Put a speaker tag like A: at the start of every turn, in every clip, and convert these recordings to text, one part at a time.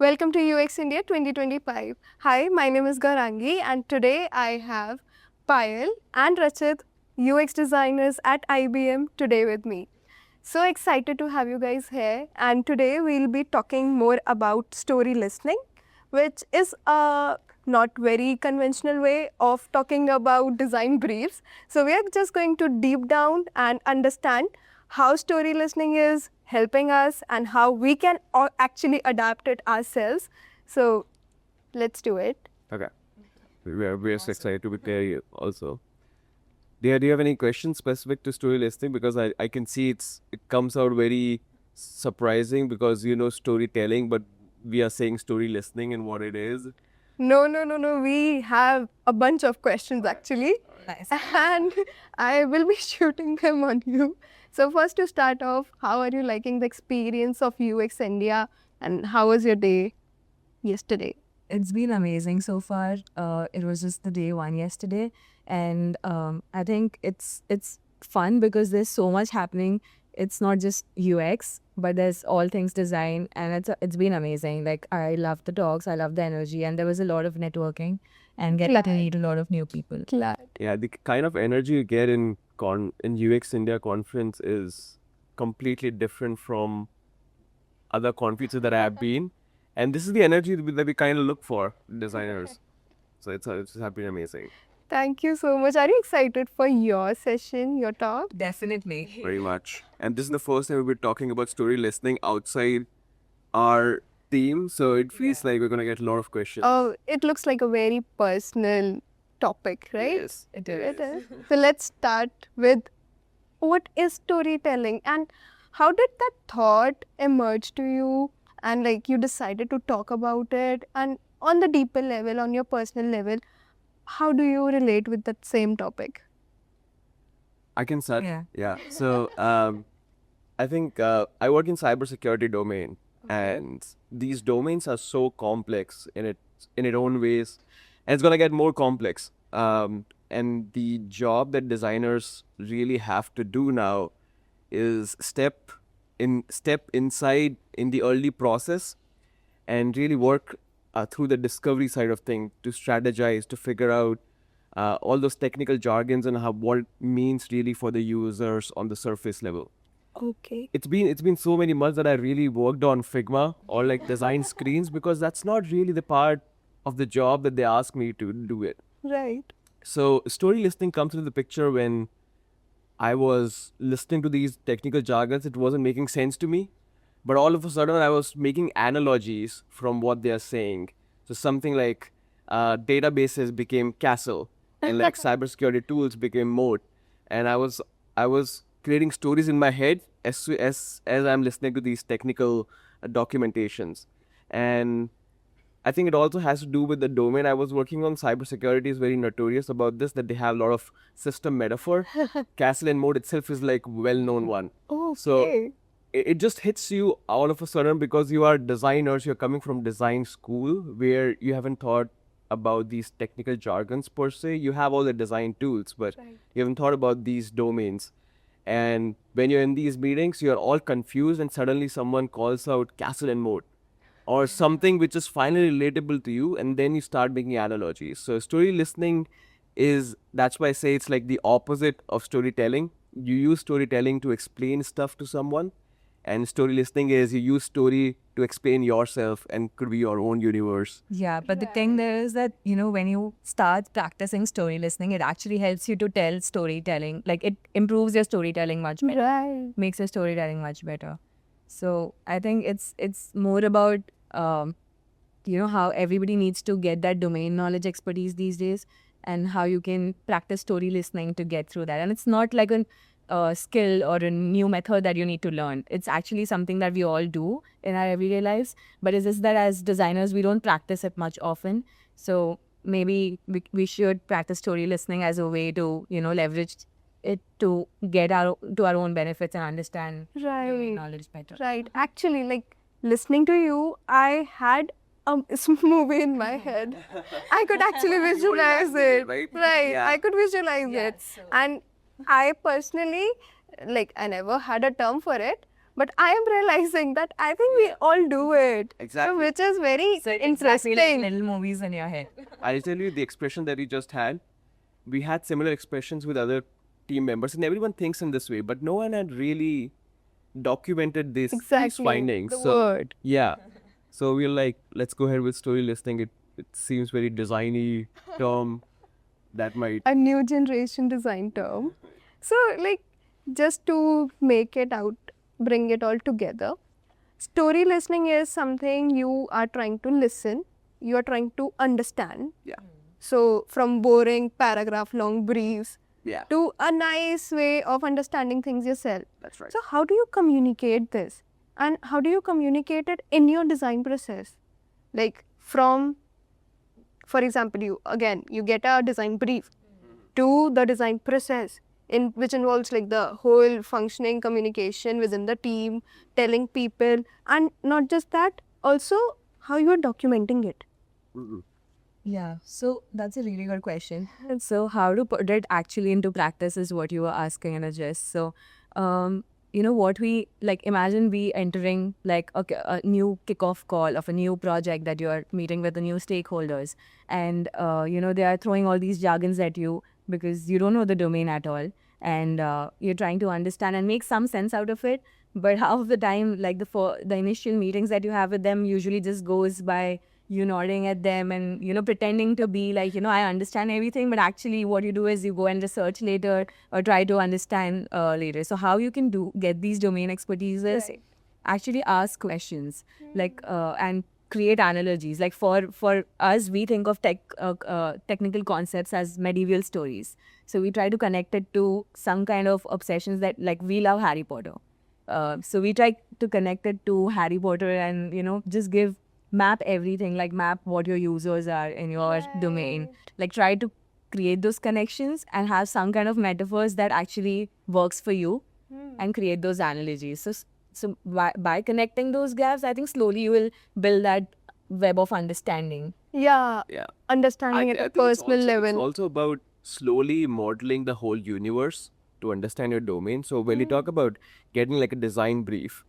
A: Welcome to UX India 2025. Hi, my name is Garangi and today I have Payal and Rachit, UX designers at IBM today with me. So excited to have you guys here, and today we'll be talking more about story listening, which is a not very conventional way of talking about design briefs. So we are just going to deep down and understand how story listening is helping us and how we can actually adapt it ourselves. So let's do it.
B: Okay. We are so excited to be there also. Do you have any questions specific to story listening? Because I can see it comes out very surprising because you know storytelling, but we are saying story listening and what it is.
A: No. We have a bunch of questions actually.
C: Nice.
A: And I will be shooting them on you. So first to start off, how are you liking the experience of UX India and how was your day yesterday?
C: It's been amazing so far. It was just the day one yesterday, and I think it's fun because there's so much happening. It's not just UX, but there's all things design, and it's been amazing. Like I love the dogs, I love the energy, and there was a lot of networking and getting to
A: Glad.
C: meet a lot of new people.
A: Glad.
B: Yeah, the kind of energy you get in UX India conference is completely different from other conferences that I have been, and this is the energy that we kind of look for designers. So it's has been amazing.
A: Thank you so much. Are you excited for your session, your talk?
C: Definitely.
B: Very much. And this is the first time we'll be talking about story listening outside our theme, so it feels like we're gonna get a lot of questions.
A: Oh, it looks like a very personal topic, right?
B: Yes.
C: It
A: It is. So let's start with what is storytelling and how did that thought emerge to you and like you decided to talk about it, and on the deeper level, on your personal level, how do you relate with that same topic?
B: I can start.
C: Yeah.
B: Yeah. So I think I work in cybersecurity domain, and these domains are so complex in its own ways, and it's gonna get more complex. And the job that designers really have to do now is step inside in the early process and really work through the discovery side of things to strategize, to figure out all those technical jargons and what it means really for the users on the surface level.
A: Okay.
B: It's been so many months that I really worked on Figma or like design screens because that's not really the part of the job that they ask me to do it.
A: Right.
B: So story listening comes into the picture when I was listening to these technical jargons. It wasn't making sense to me, but all of a sudden I was making analogies from what they are saying. So something like databases became castle, and like cybersecurity tools became moat, and I was creating stories in my head as I'm listening to these technical documentations, and I think it also has to do with the domain I was working on. Cybersecurity is very notorious about this, that they have a lot of system metaphor. Castle and moat itself is like well-known one.
A: Okay.
B: So it just hits you all of a sudden because you are designers, you're coming from design school where you haven't thought about these technical jargons per se. You have all the design tools, but
A: Right.
B: you haven't thought about these domains. And when you're in these meetings, you're all confused, and suddenly someone calls out castle and moat or something which is finally relatable to you, and then you start making analogies. So story listening that's why I say it's like the opposite of storytelling. You use storytelling to explain stuff to someone, and story listening is you use story to explain yourself and could be your own universe.
C: Yeah, but the thing there is that, when you start practicing story listening, it actually helps you to tell storytelling. Like it improves your storytelling much better,
A: Right.
C: makes your storytelling much better. So I think it's more about, how everybody needs to get that domain knowledge expertise these days and how you can practice story listening to get through that. And it's not like a skill or a new method that you need to learn. It's actually something that we all do in our everyday lives. But it's just that as designers, we don't practice it much often. So maybe we should practice story listening as a way to, leverage it to get to our own benefits and understand
A: Right.
C: knowledge better.
A: Right. Actually, like listening to you, I had a movie in my head. I could actually visualize it.
B: right?
A: Right.
B: Yeah.
A: I could visualize it. And I personally, like, I never had a term for it, But I am realizing that I think we all do it.
B: Exactly.
A: So which is very
C: So it's
A: interesting.
C: exactly like little movies in your head.
B: I'll tell you the expression that you just had. We had similar expressions with other team members, and everyone thinks in this way, but no one had really documented these
A: Exactly.
B: findings.
A: The
B: So,
A: word.
B: yeah. So we're like, let's go ahead with story listening. It seems very designy term that might.
A: A new generation design term. So, like, just to make it out, bring it all together, story listening is something you are trying to listen, you are trying to understand.
B: Yeah.
A: So, from boring paragraph long briefs
B: Yeah.
A: to a nice way of understanding things yourself.
B: That's right.
A: So, how do you communicate this? And how do you communicate it in your design process? Like, from, for example, you get a design brief to the design process, in which involves like the whole functioning communication within the team, telling people, and not just that, also how you are documenting it.
B: Mm-mm.
C: Yeah, so that's a really good question. So, how to put it actually into practice is what you were asking, Anajas. So, what we like, imagine we entering like a new kickoff call of a new project that you're meeting with the new stakeholders, and they are throwing all these jargons at you because you don't know the domain at all, and you're trying to understand and make some sense out of it. But half of the time, like the initial meetings that you have with them usually just goes by you nodding at them and pretending to be like I understand everything, but actually what you do is you go and research later or try to understand later. So how you can get these domain expertise is
A: Right.
C: actually ask questions, like and create analogies. Like for us, we think of technical concepts as medieval stories, so we try to connect it to some kind of obsessions that, like, we love Harry Potter. So we try to connect it to Harry Potter and just map everything, like map what your users are in your domain, like try to create those connections and have some kind of metaphors that actually works for you and create those analogies. So by connecting those gaps, I think slowly you will build that web of understanding.
A: Yeah,
B: Yeah.
A: understanding at a
B: think it's
A: personal
B: also-
A: level.
B: It's also about slowly modeling the whole universe to understand your domain. So when you talk about getting like a design brief,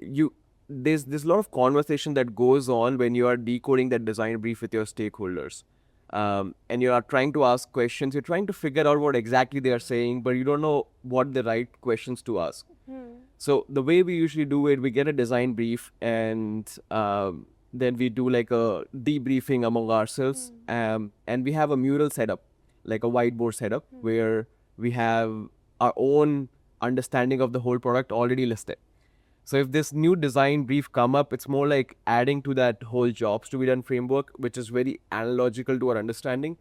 B: you there's a lot of conversation that goes on when you are decoding that design brief with your stakeholders. And you are trying to ask questions, you're trying to figure out what exactly they are saying, but you don't know what the right questions to ask. So the way we usually do it, we get a design brief, and then we do like a debriefing among ourselves, and we have a mural setup, like a whiteboard setup, where we have our own understanding of the whole product already listed. So if this new design brief come up, it's more like adding to that whole jobs to be done framework, which is very analogical to our understanding.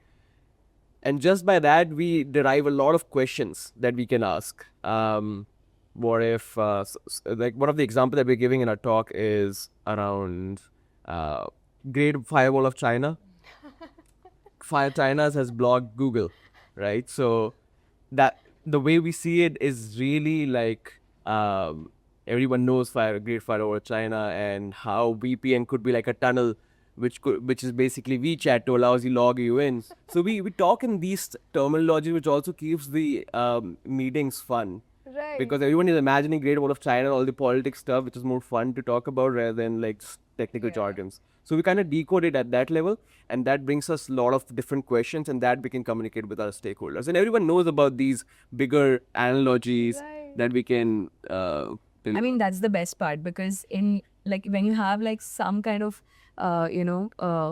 B: And just by that, we derive a lot of questions that we can ask. What if, like one of the example that we're giving in our talk is around Great Firewall of China. China has blocked Google, right? So that the way we see it is really like everyone knows Great Firewall of China, and how VPN could be like a tunnel, which is basically WeChat to allows you log you in. So we talk in these terminology, which also keeps the meetings fun.
A: Right.
B: Because everyone is imagining Great Wall of China, all the politics stuff, which is more fun to talk about rather than like technical jargons. So we kind of decode it at that level, and that brings us a lot of different questions, and that we can communicate with our stakeholders. And everyone knows about these bigger analogies
A: Right.
B: that we can.
C: I mean, that's the best part, because in like when you have like some kind of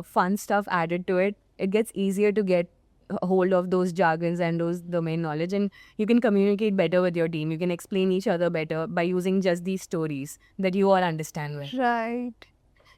C: fun stuff added to it, it gets easier to get a hold of those jargons and those domain knowledge, and you can communicate better with your team. You can explain each other better by using just these stories that you all understand well.
A: Right.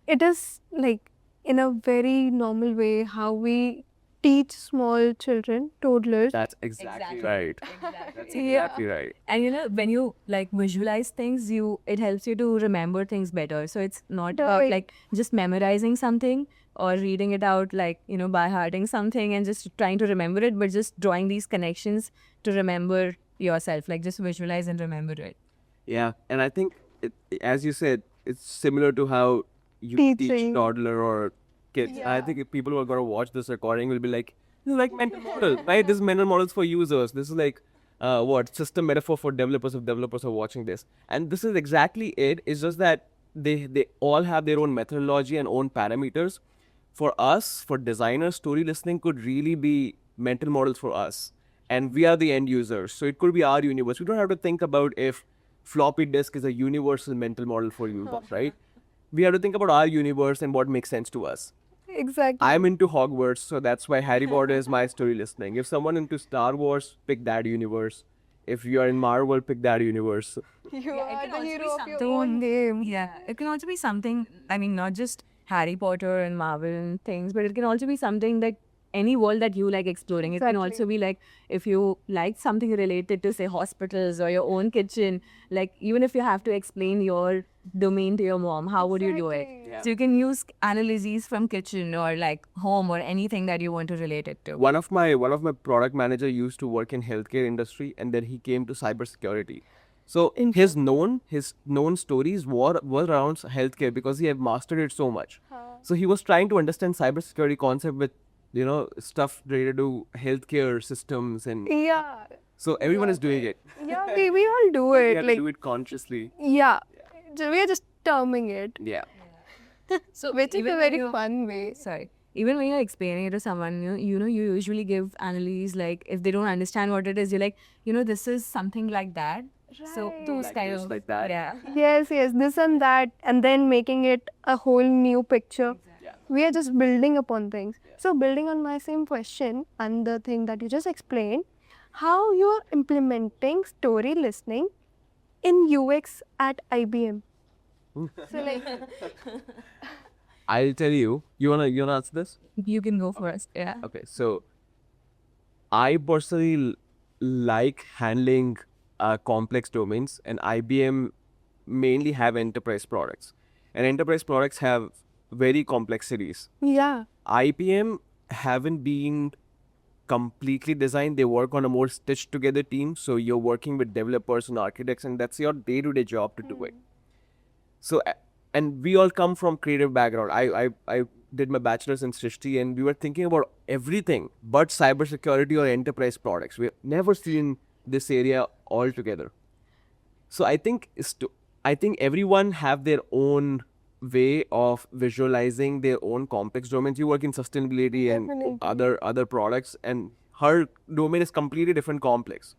A: It is like in a very normal way how we teach small children, toddlers.
B: That's exactly,
C: Exactly.
B: right.
C: Exactly.
B: That's
A: Yeah.
B: exactly right.
C: And when you like visualize things, it helps you to remember things better. So it's not about
A: Right.
C: like just memorizing something or reading it out, like by hearting something and just trying to remember it, but just drawing these connections to remember yourself. Like just visualize and remember it.
B: Yeah, and I think, as you said, it's similar to how you teach
A: Teaching.
B: toddler or kids. I
A: Yeah.
B: think if people who are going to watch this recording will be like, this is like mental model, right? This is mental models for users. This is like system metaphor for developers if developers are watching this. And this is exactly it. It's just that they all have their own methodology and own parameters. For us, for designers, story listening could really be mental models for us. And we are the end users. So it could be our universe. We don't have to think about if floppy disk is a universal mental model for you, right? We have to think about our universe and what makes sense to us.
A: Exactly.
B: I'm into Hogwarts, so that's why Harry Potter is my story listening. If someone into Star Wars, pick that universe. If you are in Marvel, pick that universe.
A: You
C: it
A: are
C: can
A: the
C: also be
A: hero of your
C: something-
A: own game.
C: Yeah, it can also be something, I mean, not just Harry Potter and Marvel and things, but it can also be something that any world that you like exploring. It can
A: Exactly.
C: also be like if you like something related to, say, hospitals or your own kitchen, like even if you have to explain your domain to your mom, how would you do it?
A: Exactly.
B: Yeah.
C: So you can use analyses from kitchen or like home or anything that you want to relate it to.
B: One of my product manager used to work in healthcare industry, and then he came to cybersecurity. So his known stories were around healthcare because he had mastered it so much. So he was trying to understand cybersecurity concept with stuff related to healthcare systems, and
A: Yeah.
B: so everyone is doing it.
A: Yeah, we all do
B: We
A: it.
B: have
A: Like,
B: to do it consciously.
A: yeah. We are just terming it,
B: Yeah.
C: So
A: which is a
C: even when
A: very
C: you-
A: fun way.
C: Sorry. Even when you're explaining it to someone, you usually give analyses like if they don't understand what it is, you're like, this is something like that. So those
A: Right.
C: kind
B: this,
C: of
B: like that.
C: Yeah.
A: Yes, this and that, and then making it a whole new picture.
B: Yeah.
A: We are just building upon things. So, building on my same question and the thing that you just explained, how you're implementing story listening in UX at IBM. So, like,
B: I'll tell you. You wanna answer this?
C: You can go first. Yeah.
B: Okay, so I personally like handling complex domains, and IBM mainly have enterprise products, and enterprise products have very complexities.
A: yeah,
B: IBM haven't been completely designed. They work on a more stitched together team. So you're working with developers and architects, and that's your day-to-day job to do it. So, and we all come from creative background. I did my bachelor's in Srishti, and we were thinking about everything but cybersecurity or enterprise products. We've never seen this area altogether. So I think everyone have their own way of visualizing their own complex domains. You work in sustainability and
A: Definitely.
B: other products, and her domain is completely different complex.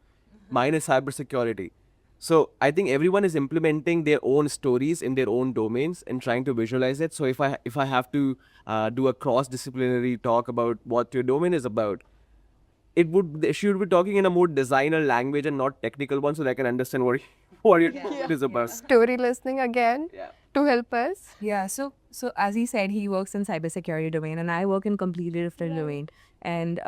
B: Mine is cybersecurity. So I think everyone is implementing their own stories in their own domains and trying to visualize it. So if I have to do a cross disciplinary talk about what your domain is about, they should be talking in a more designer language and not technical one, so they can understand what your domain is about.
A: story listening again
B: Yeah.
A: to help us.
C: Yeah, so as he said, he works in cybersecurity domain, and I work in completely different domain. And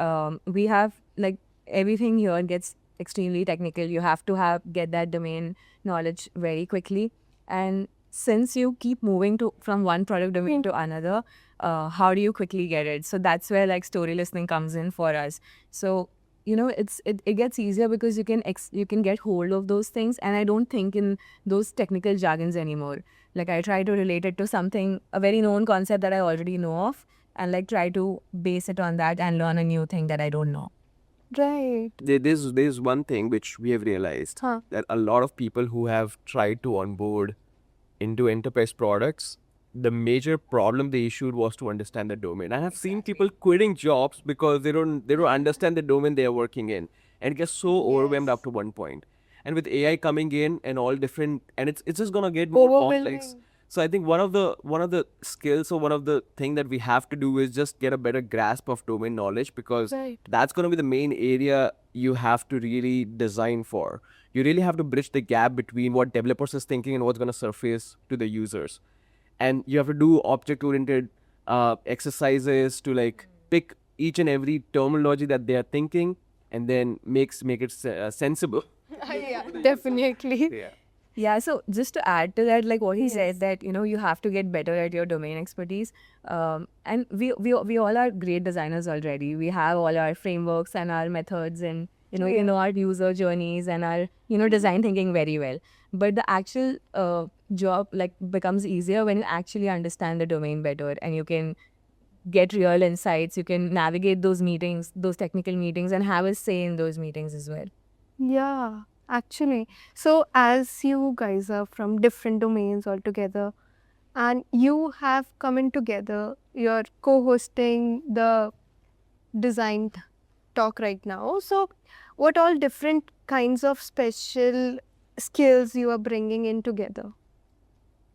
C: we have like everything here gets extremely technical. You have to get that domain knowledge very quickly. And since you keep moving from one product domain to another, how do you quickly get it? So that's where like story listening comes in for us. So it gets easier because you can get hold of those things, and I don't think in those technical jargons anymore. Like I try to relate it to something, a very known concept that I already know of, and like try to base it on that and learn a new thing that I don't know.
A: Right.
B: There's one thing which we have realized,
A: Huh.
B: that a lot of people who have tried to onboard into enterprise products, the major problem they issued was to understand the domain. I have seen people quitting jobs because they don't understand the domain they are working in, and get so overwhelmed up to one point. And with AI coming in and all different, and it's just gonna get more complex.
A: Overwhelming.
B: So I think one of the skills, or one of the thing that we have to do is just get a better grasp of domain knowledge, because
A: Right.
B: that's going to be the main area you have to really design for. You really have to bridge the gap between what developers is thinking and what's going to surface to the users. And you have to do object-oriented exercises to like pick each and every terminology that they are thinking, and then make it sensible.
A: Yeah, definitely.
B: Yeah.
C: Yeah, so just to add to that, like what he said, that you have to get better at your domain expertise. And we all are great designers already. We have all our frameworks and our methods, and our user journeys and our design thinking very well. But the actual job like becomes easier when you actually understand the domain better, and you can get real insights. You can navigate those meetings, those technical meetings, and have a say in those meetings as well.
A: Yeah, actually. So, as you guys are from different domains altogether, and you have come in together, you're co hosting the design talk right now. So, what all different kinds of special skills you are bringing in together?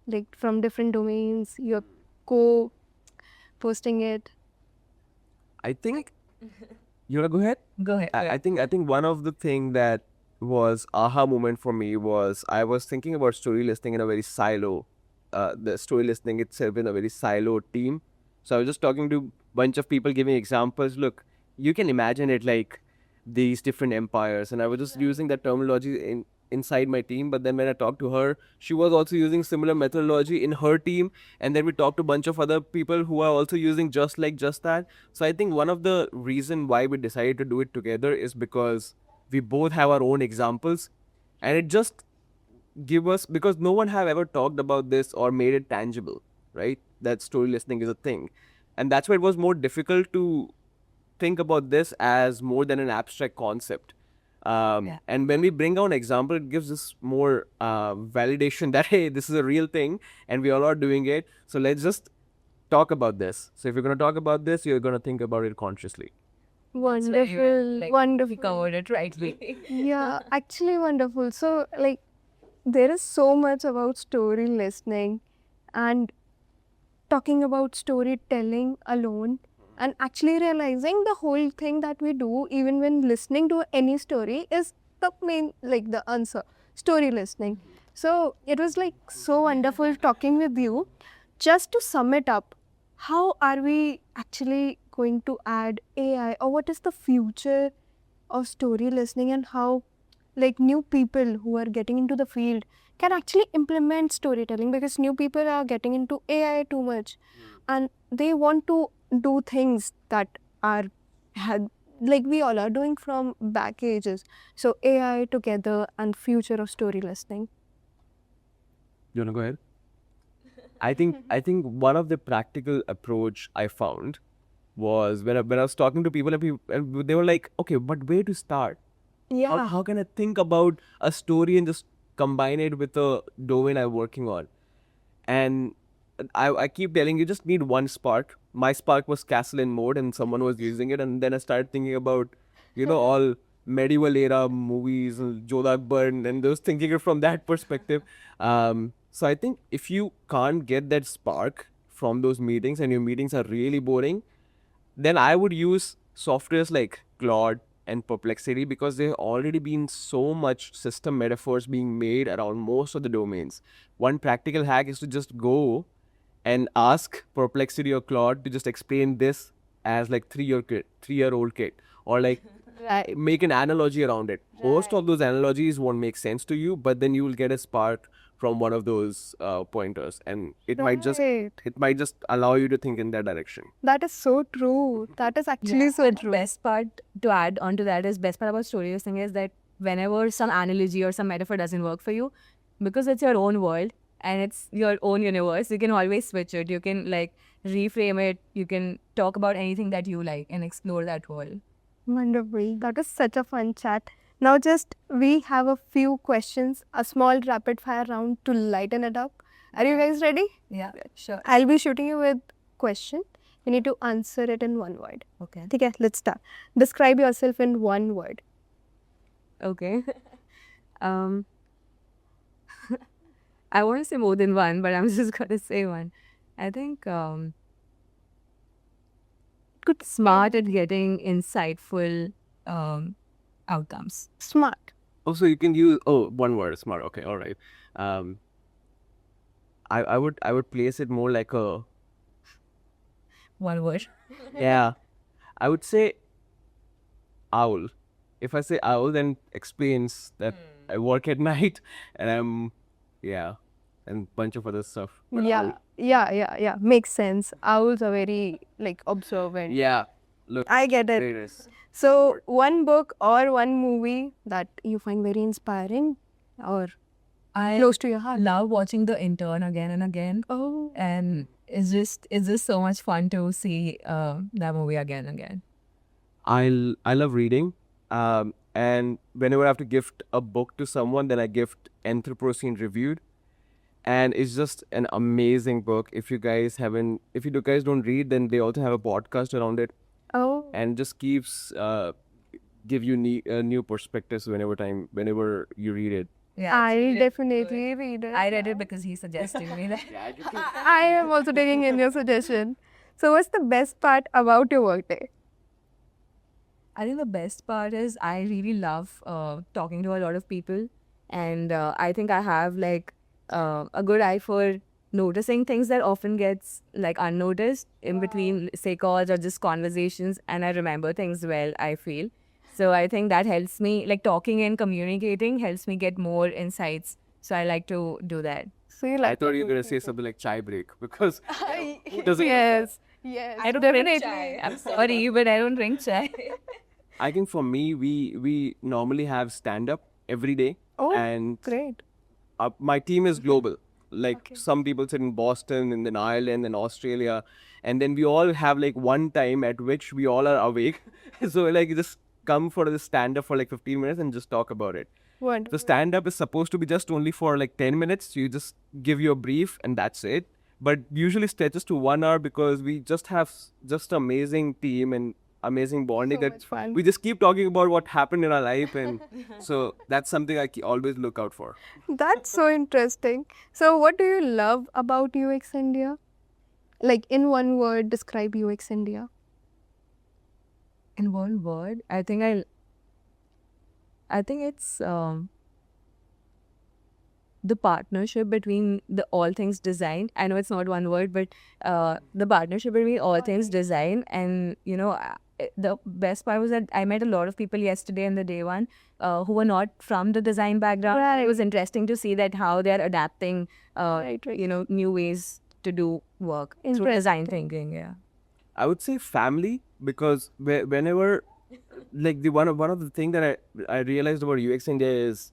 A: Like from different domains, you're co posting it.
B: I think you wanna go ahead.
C: Go ahead.
B: I think one of the thing that was aha moment for me was I was thinking about story listening in a very silo, the story listening itself in a very siloed team. So I was just talking to bunch of people giving examples. Look, you can imagine it like these different empires, and I was just using that terminology inside my team. But then when I talked to her, she was also using similar methodology in her team, and then we talked to a bunch of other people who are also using just that. So I think one of the reason why we decided to do it together is because we both have our own examples, and it just give us, because no one have ever talked about this or made it tangible, right? That story listening is a thing, and that's why it was more difficult to think about this as more than an abstract concept.
C: Yeah.
B: And when we bring out an example, it gives us more validation that hey, this is a real thing, and we all are doing it. So let's just talk about this. So if you're gonna talk about this, you're gonna think about it consciously.
A: Wonderful,
C: We
A: wonderful.
C: covered it rightly.
A: Yeah, actually wonderful. So, like, there is so much about story listening and talking about storytelling alone, and actually realizing the whole thing that we do, even when listening to any story, is the main, like, the answer story listening. So, it was like so wonderful talking with you. Just to sum it up, how are we actually going to add AI, or what is the future of story listening, and how like new people who are getting into the field can actually implement storytelling, because new people are getting into AI too much and they want to do things that are had like we all are doing from back ages. So AI together and future of story listening.
B: You wanna go ahead? I think one of the practical approach I found was when I was talking to people, and they were like, okay, but where to start? How can I think about a story and just combine it with a domain I'm working on? And I keep telling you, just need one spark. My spark was Castle and Mode, and someone was using it, and then I started thinking about, all medieval era movies, Jodha Akbar, and those thinking it from that perspective. So I think if you can't get that spark from those meetings, and your meetings are really boring, then I would use softwares like Claude and Perplexity, because there have already been so much system metaphors being made around most of the domains. One practical hack is to just go and ask Perplexity or Claude to just explain this as like 3-year old kid, or like
A: Right.
B: make an analogy around it. Most of those analogies won't make sense to you, but then you will get a spark from one of those pointers, and it might just allow you to think in that direction.
A: That is so true. That is actually so true.
C: Best part to add on to that is best part about story listening is that whenever some analogy or some metaphor doesn't work for you, because it's your own world and it's your own universe, you can always switch it. You can like reframe it. You can talk about anything that you like and explore that world.
A: Wonderful. That was such a fun chat. Now, just we have a few questions, a small rapid fire round to lighten it up. Are you guys ready?
C: Yeah, sure.
A: I'll be shooting you with question. You need to answer it in one word.
C: Okay.
A: Okay, let's start. Describe yourself in one word.
C: Okay. um, I want to say more than one, but I'm just gonna say one. I think smart at getting insightful outcomes.
A: Smart.
B: Also, you can use one word, smart. Okay, all right. Um, I would place it more like a
C: One word.
B: yeah. I would say owl. If I say owl, then explains that I work at night, and and bunch of other stuff. But owl.
A: Yeah. Makes sense. Owls are very like observant.
B: Yeah. Look,
A: I get it.
B: there it is.
A: So, one book or one movie that you find very inspiring or
C: I
A: close to your heart.
C: love watching The Intern again and again,
A: Oh,
C: and it's just so much fun to see that movie again and again.
B: I love reading. And whenever I have to gift a book to someone, then I gift Anthropocene Reviewed. And it's just an amazing book. If you guys don't read, then they also have a podcast around it,
A: Oh,
B: and just keeps give you new perspectives whenever you read it.
C: Yeah,
A: I'll definitely read it.
C: I read it because he suggested me that.
A: I am also taking in your suggestion. So, what's the best part about your workday?
C: I think the best part is I really love talking to a lot of people, and I think I have like a good eye for noticing things that often gets like unnoticed in between say calls or just conversations, and I remember things well, I feel. So I think that helps me, like talking and communicating helps me get more insights. So I like to do that.
A: So, you
B: I
A: like
B: thought
A: to
B: you were
A: do
B: gonna say
A: people.
B: something like chai break because who doesn't?
A: Yes, yes.
C: I don't
A: definitely.
C: drink chai. I'm sorry, but I don't drink chai.
B: I think for me, we normally have stand up every day,
A: Oh,
B: and
A: great.
B: my team is global. Like
A: Okay.
B: some people sit in Boston and then Ireland and Australia, and then we all have like one time at which we all are awake. So like just come for the stand up for like 15 minutes and just talk about it. The
A: Wonderful.
B: stand up is supposed to be just only for like 10 minutes. You just give you a brief and that's it. But usually stretches to 1 hour because we just have just amazing team and amazing bonding
A: So
B: that
A: much fun.
B: we just keep talking about what happened in our life, and so that's something I always look out for.
A: That's so interesting. So, what do you love about UX India? Like, in one word, describe UX India.
C: In one word, I think it's the partnership between the all things design. I know it's not one word, but the partnership between all things design, and the best part was that I met a lot of people yesterday and the day one who were not from the design background.
A: Right.
C: It was interesting to see that how they're adapting,
A: Right.
C: new ways to do work through design
A: Interesting.
C: thinking. Yeah.
B: I would say family because whenever, like the one of the thing that I realized about UX India is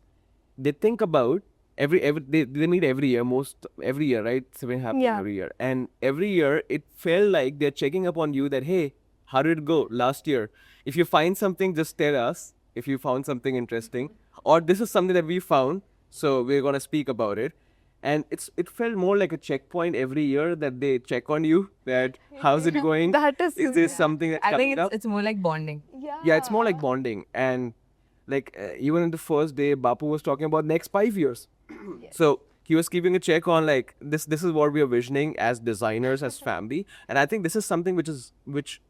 B: they think about every they meet every year, most every year, right? So it happens
A: Yeah.
B: every year, and every year it felt like they're checking up on you that hey, how did it go last year? If you find something, just tell us. If you found something interesting, or this is something that we found, so we're gonna speak about it. And it felt more like a checkpoint every year that they check on you that how's it going?
A: That is
B: Is there something that's
C: I think
B: coming up?
C: it's more like bonding.
B: Yeah, it's more like bonding. And like even in the first day, Bapu was talking about next 5 years. So he was keeping a check on like this is what we are visioning as designers, as family. And I think this is something which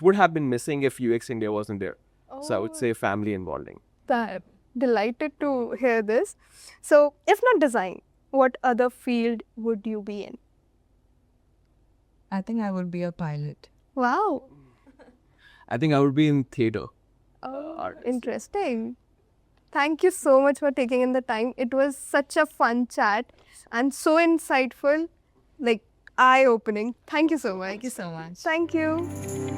B: would have been missing if UX India wasn't there. So I would say family and bonding.
A: That delighted to hear this. So, if not design, what other field would you be in?
C: I think I would be a pilot.
A: Wow.
B: I think I would be in theater.
A: Oh,
B: artist.
A: interesting. Thank you so much for taking in the time. It was such a fun chat and so insightful, like eye opening. Thank you so much.
C: Thank you so much.
A: Thank you.